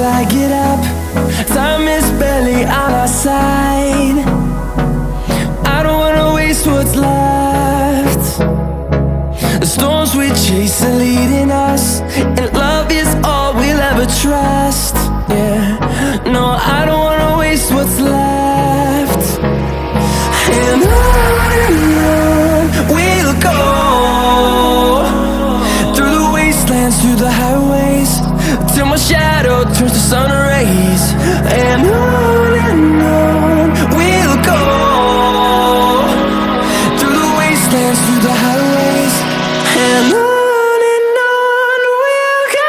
I get up. Time is barely on our side. I don't wanna waste what's left. The storms we chase are leading us, and love is all we'll ever trust. Yeah, no, I don't wanna waste what's left. And on we'll go, through the wastelands, through the highways, till my shadow turns to sun rays. And on we'll go, through the wastelands, through the highways, and on we'll go.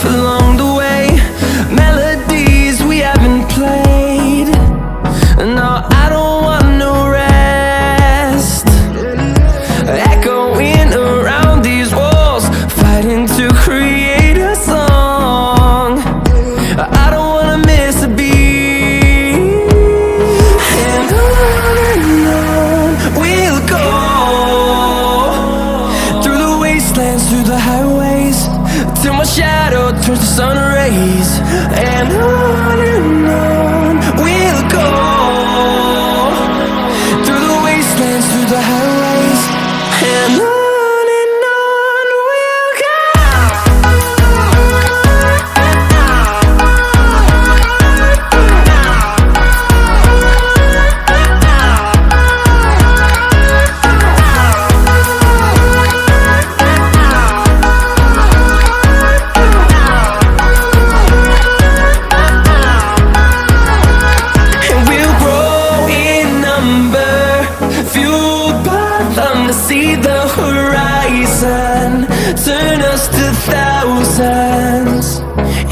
Along the way, melodies we haven't played. No, I don't want no rest. Echoing around these walls, fighting to create a song. I don't wanna miss a beat. And on we'll go, through the wastelands, through the highways, till my shadow turns to sun rays. And on we'll go, through the wastelands, through the highways, and on we'll go. See the horizon, turn us to thousands,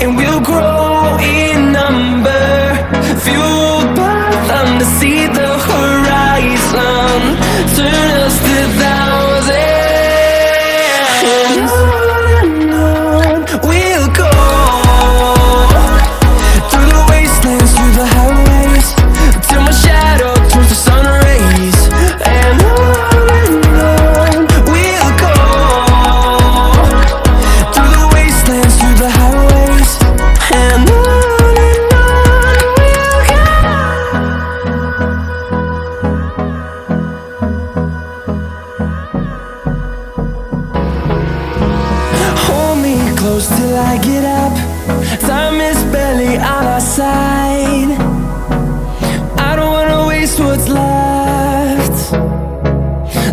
and we'll grow in number, fueled by them. To see the horizon, turn us to thousands, and on we'll go, through the wastelands, through the highways, till my shadow turns to sun rays. And close till I get up. Time is barely on our side. I don't wanna waste what's left.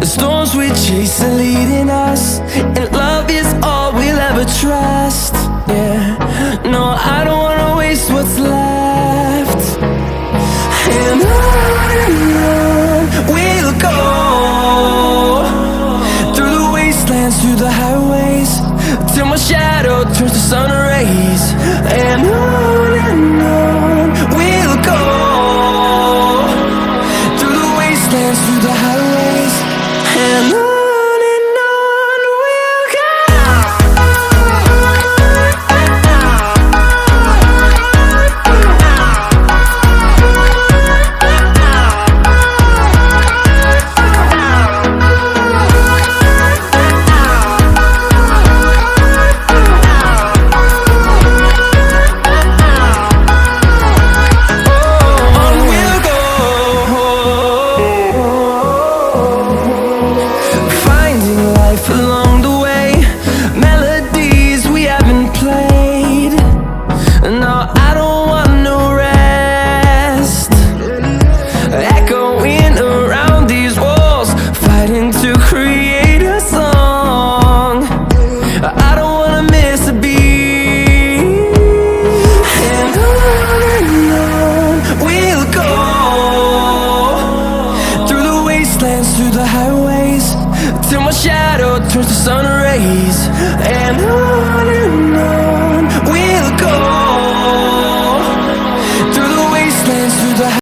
The storms we chase are leading us, and love is all we'll ever trust. Yeah, no, I don't wanna waste what's left. And on we'll go, through the wastelands, through the highways, till my shadow turns to sun rays. And on we'll go, through the wastelands, through the highways, and on we'll go. Along the way, melodies we haven't played. No, I don't want no rest. Echoing around these walls, fighting to create a song. I don't wanna miss a beat. And on we'll go, through the wastelands, through the highways, till my shadow turns to sun rays.